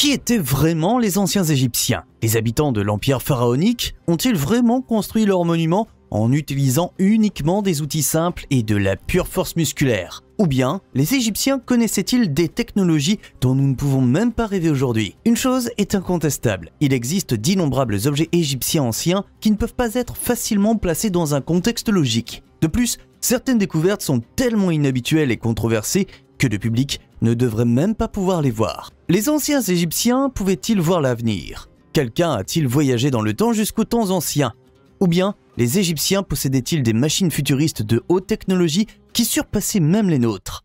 Qui étaient vraiment les anciens Égyptiens? Les habitants de l'Empire pharaonique ont-ils vraiment construit leurs monuments en utilisant uniquement des outils simples et de la pure force musculaire? Ou bien, les Égyptiens connaissaient-ils des technologies dont nous ne pouvons même pas rêver aujourd'hui? Une chose est incontestable, il existe d'innombrables objets égyptiens anciens qui ne peuvent pas être facilement placés dans un contexte logique. De plus, certaines découvertes sont tellement inhabituelles et controversées que le public ne devrait même pas pouvoir les voir. Les anciens Égyptiens pouvaient-ils voir l'avenir? Quelqu'un a-t-il voyagé dans le temps jusqu'aux temps anciens? Ou bien, les Égyptiens possédaient-ils des machines futuristes de haute technologie qui surpassaient même les nôtres?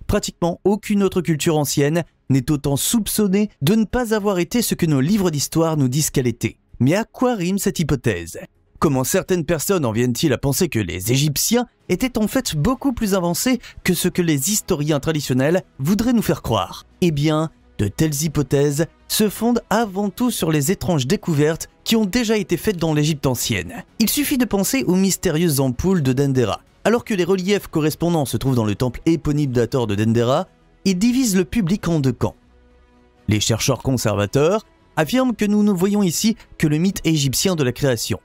Pratiquement aucune autre culture ancienne n'est autant soupçonnée de ne pas avoir été ce que nos livres d'histoire nous disent qu'elle était. Mais à quoi rime cette hypothèse? Comment certaines personnes en viennent-ils à penser que les Égyptiens étaient en fait beaucoup plus avancés que ce que les historiens traditionnels voudraient nous faire croire? Eh bien, de telles hypothèses se fondent avant tout sur les étranges découvertes qui ont déjà été faites dans l'Égypte ancienne. Il suffit de penser aux mystérieuses ampoules de Dendera. Alors que les reliefs correspondants se trouvent dans le temple éponyme d'Hathor de Dendera, ils divisent le public en deux camps. Les chercheurs conservateurs affirment que nous ne voyons ici que le mythe égyptien de la création.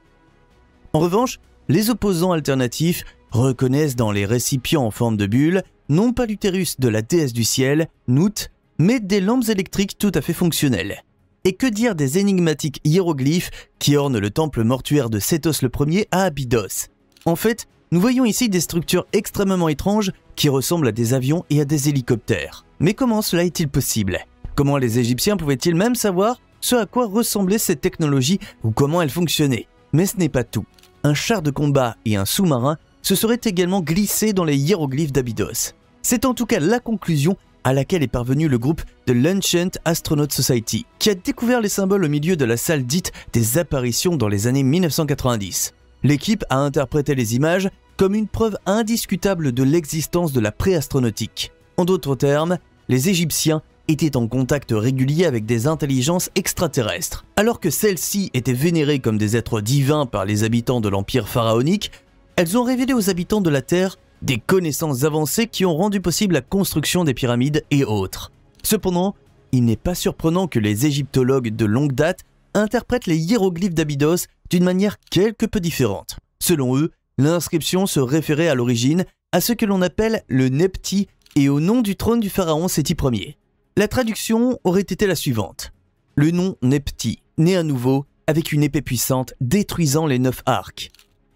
En revanche, les opposants alternatifs reconnaissent dans les récipients en forme de bulle non pas l'utérus de la déesse du ciel, Nout, mais des lampes électriques tout à fait fonctionnelles. Et que dire des énigmatiques hiéroglyphes qui ornent le temple mortuaire de Sétos Ier à Abydos? En fait, nous voyons ici des structures extrêmement étranges qui ressemblent à des avions et à des hélicoptères. Mais comment cela est-il possible? Comment les Égyptiens pouvaient-ils même savoir ce à quoi ressemblait cette technologie ou comment elle fonctionnait? Mais ce n'est pas tout. Un char de combat et un sous-marin se seraient également glissés dans les hiéroglyphes d'Abydos. C'est en tout cas la conclusion à laquelle est parvenu le groupe de l'Ancient Astronaut Society, qui a découvert les symboles au milieu de la salle dite des apparitions dans les années 1990. L'équipe a interprété les images comme une preuve indiscutable de l'existence de la préastronautique. En d'autres termes, les Égyptiens étaient en contact régulier avec des intelligences extraterrestres. Alors que celles-ci étaient vénérées comme des êtres divins par les habitants de l'Empire pharaonique, elles ont révélé aux habitants de la Terre des connaissances avancées qui ont rendu possible la construction des pyramides et autres. Cependant, il n'est pas surprenant que les égyptologues de longue date interprètent les hiéroglyphes d'Abydos d'une manière quelque peu différente. Selon eux, l'inscription se référait à l'origine à ce que l'on appelle le Nepti et au nom du trône du pharaon Séti Ier. La traduction aurait été la suivante. Le nom Nepti, né à nouveau avec une épée puissante détruisant les 9 arcs.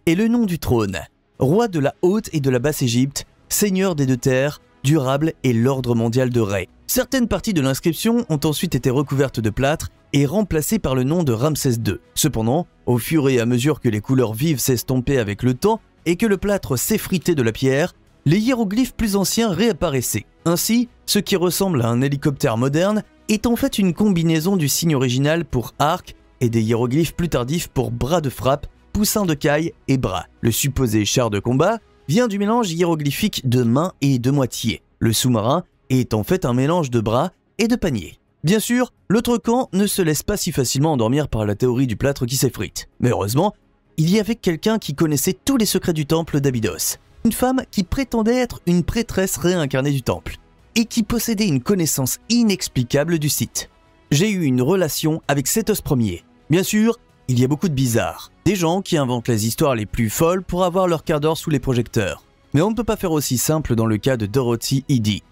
Et le nom du trône, roi de la Haute et de la Basse-Égypte, seigneur des deux terres, durable et l'ordre mondial de Ré. Certaines parties de l'inscription ont ensuite été recouvertes de plâtre et remplacées par le nom de Ramsès II. Cependant, au fur et à mesure que les couleurs vives s'estompaient avec le temps et que le plâtre s'effritait de la pierre, les hiéroglyphes plus anciens réapparaissaient. Ainsi, ce qui ressemble à un hélicoptère moderne est en fait une combinaison du signe original pour arc et des hiéroglyphes plus tardifs pour bras de frappe, poussin de caille et bras. Le supposé char de combat vient du mélange hiéroglyphique de main et de moitié. Le sous-marin est en fait un mélange de bras et de panier. Bien sûr, l'autre camp ne se laisse pas si facilement endormir par la théorie du plâtre qui s'effrite. Mais heureusement, il y avait quelqu'un qui connaissait tous les secrets du temple d'Abydos. Une femme qui prétendait être une prêtresse réincarnée du temple et qui possédait une connaissance inexplicable du site. J'ai eu une relation avec Sétos Ier. Bien sûr, il y a beaucoup de bizarres. Des gens qui inventent les histoires les plus folles pour avoir leur quart d'heure sous les projecteurs. Mais on ne peut pas faire aussi simple dans le cas de Dorothy Eady.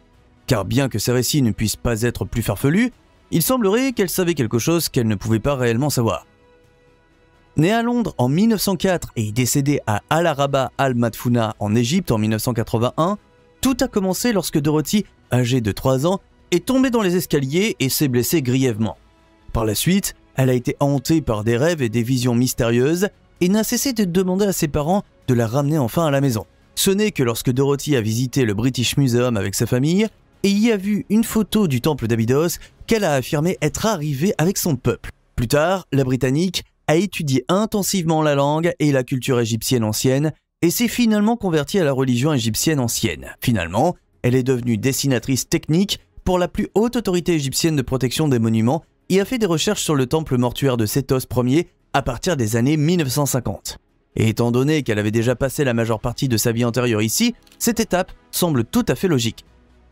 Car bien que ces récits ne puissent pas être plus farfelus, il semblerait qu'elle savait quelque chose qu'elle ne pouvait pas réellement savoir. Née à Londres en 1904 et décédée à Al-Araba al-Madfouna en Égypte en 1981, tout a commencé lorsque Dorothy, âgée de 3 ans, est tombée dans les escaliers et s'est blessée grièvement. Par la suite, elle a été hantée par des rêves et des visions mystérieuses et n'a cessé de demander à ses parents de la ramener enfin à la maison. Ce n'est que lorsque Dorothy a visité le British Museum avec sa famille et y a vu une photo du temple d'Abydos qu'elle a affirmé être arrivée avec son peuple. Plus tard, la Britannique a étudié intensivement la langue et la culture égyptienne ancienne et s'est finalement convertie à la religion égyptienne ancienne. Finalement, elle est devenue dessinatrice technique pour la plus haute autorité égyptienne de protection des monuments et a fait des recherches sur le temple mortuaire de Sétos Ier à partir des années 1950. Et étant donné qu'elle avait déjà passé la majeure partie de sa vie antérieure ici, cette étape semble tout à fait logique.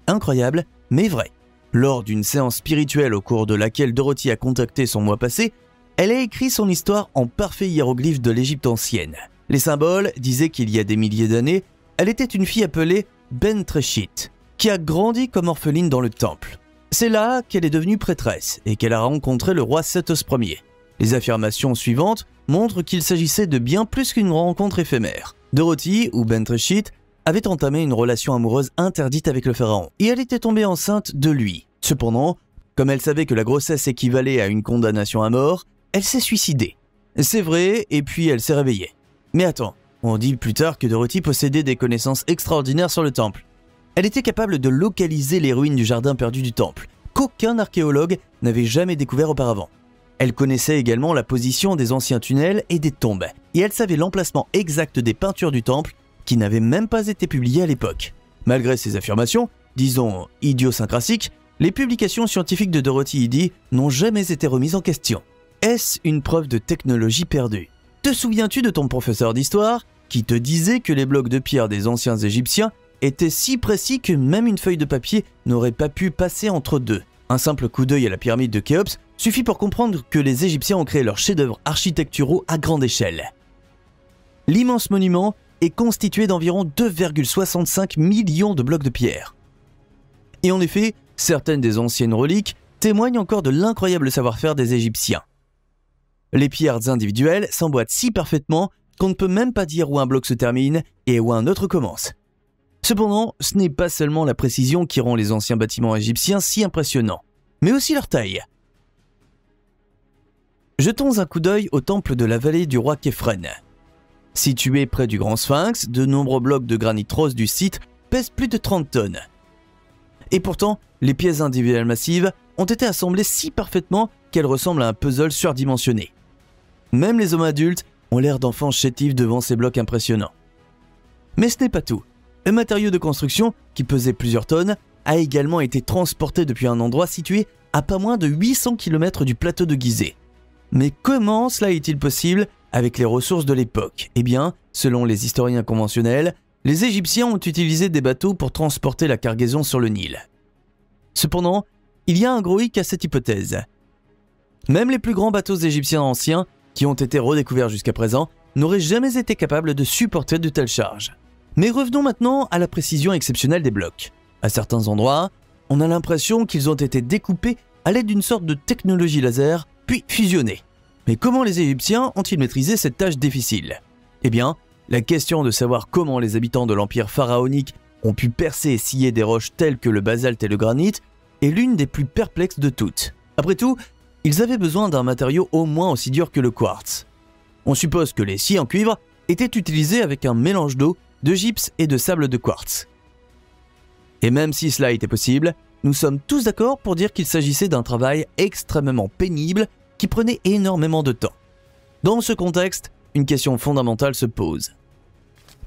Incroyable, mais vrai. Lors d'une séance spirituelle au cours de laquelle Dorothy a contacté son moi passé, elle a écrit son histoire en parfait hiéroglyphe de l'Égypte ancienne. Les symboles disaient qu'il y a des milliers d'années, elle était une fille appelée Bentreshit, qui a grandi comme orpheline dans le temple. C'est là qu'elle est devenue prêtresse et qu'elle a rencontré le roi Sétos Ier. Les affirmations suivantes montrent qu'il s'agissait de bien plus qu'une rencontre éphémère. Dorothy, ou Bentreshit, avait entamé une relation amoureuse interdite avec le pharaon et elle était tombée enceinte de lui. Cependant, comme elle savait que la grossesse équivalait à une condamnation à mort, elle s'est suicidée. C'est vrai, et puis elle s'est réveillée. Mais attends, on dit plus tard que Dorothy possédait des connaissances extraordinaires sur le temple. Elle était capable de localiser les ruines du jardin perdu du temple, qu'aucun archéologue n'avait jamais découvert auparavant. Elle connaissait également la position des anciens tunnels et des tombes, et elle savait l'emplacement exact des peintures du temple qui n'avaient même pas été publiées à l'époque. Malgré ces affirmations, disons idiosyncrasiques, les publications scientifiques de Dorothy Eady n'ont jamais été remises en question. Est-ce une preuve de technologie perdue? Te souviens-tu de ton professeur d'histoire qui te disait que les blocs de pierre des anciens Égyptiens étaient si précis que même une feuille de papier n'aurait pas pu passer entre deux? Un simple coup d'œil à la pyramide de Khéops suffit pour comprendre que les Égyptiens ont créé leurs chefs-d'œuvre architecturaux à grande échelle. L'immense monument est constitué d'environ 2,65 millions de blocs de pierre. Et en effet, certaines des anciennes reliques témoignent encore de l'incroyable savoir-faire des Égyptiens. Les pierres individuelles s'emboîtent si parfaitement qu'on ne peut même pas dire où un bloc se termine et où un autre commence. Cependant, ce n'est pas seulement la précision qui rend les anciens bâtiments égyptiens si impressionnants, mais aussi leur taille. Jetons un coup d'œil au temple de la vallée du roi Képhren. Situé près du Grand Sphinx, de nombreux blocs de granit rose du site pèsent plus de 30 tonnes. Et pourtant, les pièces individuelles massives ont été assemblées si parfaitement qu'elles ressemblent à un puzzle surdimensionné. Même les hommes adultes ont l'air d'enfants chétifs devant ces blocs impressionnants. Mais ce n'est pas tout. Un matériau de construction, qui pesait plusieurs tonnes, a également été transporté depuis un endroit situé à pas moins de 800 km du plateau de Gizeh. Mais comment cela est-il possible avec les ressources de l'époque? Eh bien, selon les historiens conventionnels, les Égyptiens ont utilisé des bateaux pour transporter la cargaison sur le Nil. Cependant, il y a un gros hic à cette hypothèse. Même les plus grands bateaux égyptiens anciens, qui ont été redécouverts jusqu'à présent, n'auraient jamais été capables de supporter de telles charges. Mais revenons maintenant à la précision exceptionnelle des blocs. À certains endroits, on a l'impression qu'ils ont été découpés à l'aide d'une sorte de technologie laser, puis fusionnés. Mais comment les Égyptiens ont-ils maîtrisé cette tâche difficile? Eh bien, la question de savoir comment les habitants de l'empire pharaonique ont pu percer et scier des roches telles que le basalte et le granit est l'une des plus perplexes de toutes. Après tout, ils avaient besoin d'un matériau au moins aussi dur que le quartz. On suppose que les scies en cuivre étaient utilisés avec un mélange d'eau, de gypse et de sable de quartz. Et même si cela était possible, nous sommes tous d'accord pour dire qu'il s'agissait d'un travail extrêmement pénible qui prenait énormément de temps. Dans ce contexte, une question fondamentale se pose.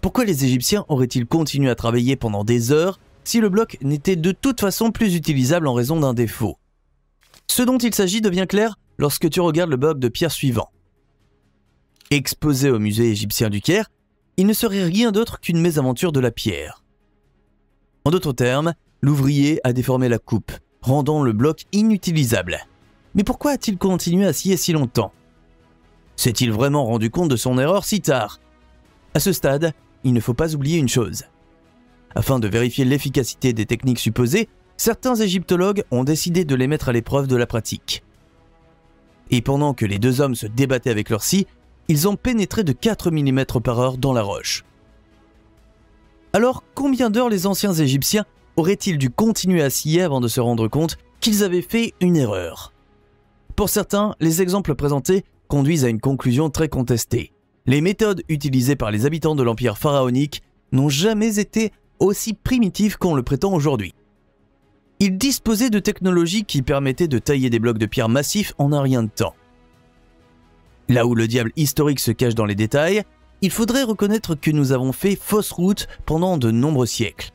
Pourquoi les Égyptiens auraient-ils continué à travailler pendant des heures si le bloc n'était de toute façon plus utilisable en raison d'un défaut? Ce dont il s'agit devient clair lorsque tu regardes le bloc de pierre suivant. Exposé au musée égyptien du Caire, il ne serait rien d'autre qu'une mésaventure de la pierre. En d'autres termes, l'ouvrier a déformé la coupe, rendant le bloc inutilisable. Mais pourquoi a-t-il continué à scier si longtemps? S'est-il vraiment rendu compte de son erreur si tard? À ce stade, il ne faut pas oublier une chose. Afin de vérifier l'efficacité des techniques supposées, certains égyptologues ont décidé de les mettre à l'épreuve de la pratique. Et pendant que les deux hommes se débattaient avec leurs scies, ils ont pénétré de 4 mm par heure dans la roche. Alors, combien d'heures les anciens Égyptiens auraient-ils dû continuer à scier avant de se rendre compte qu'ils avaient fait une erreur? Pour certains, les exemples présentés conduisent à une conclusion très contestée. Les méthodes utilisées par les habitants de l'empire pharaonique n'ont jamais été aussi primitives qu'on le prétend aujourd'hui. Ils disposaient de technologies qui permettaient de tailler des blocs de pierre massifs en un rien de temps. Là où le diable historique se cache dans les détails, il faudrait reconnaître que nous avons fait fausse route pendant de nombreux siècles.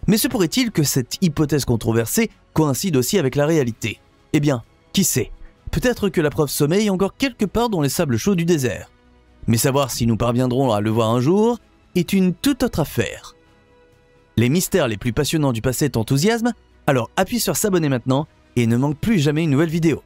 Mais se pourrait-il que cette hypothèse controversée coïncide aussi avec la réalité? Eh bien, qui sait? Peut-être que la preuve sommeille encore quelque part dans les sables chauds du désert. Mais savoir si nous parviendrons à le voir un jour est une toute autre affaire. Les mystères les plus passionnants du passé t'enthousiasment? Alors appuie sur s'abonner maintenant et ne manque plus jamais une nouvelle vidéo.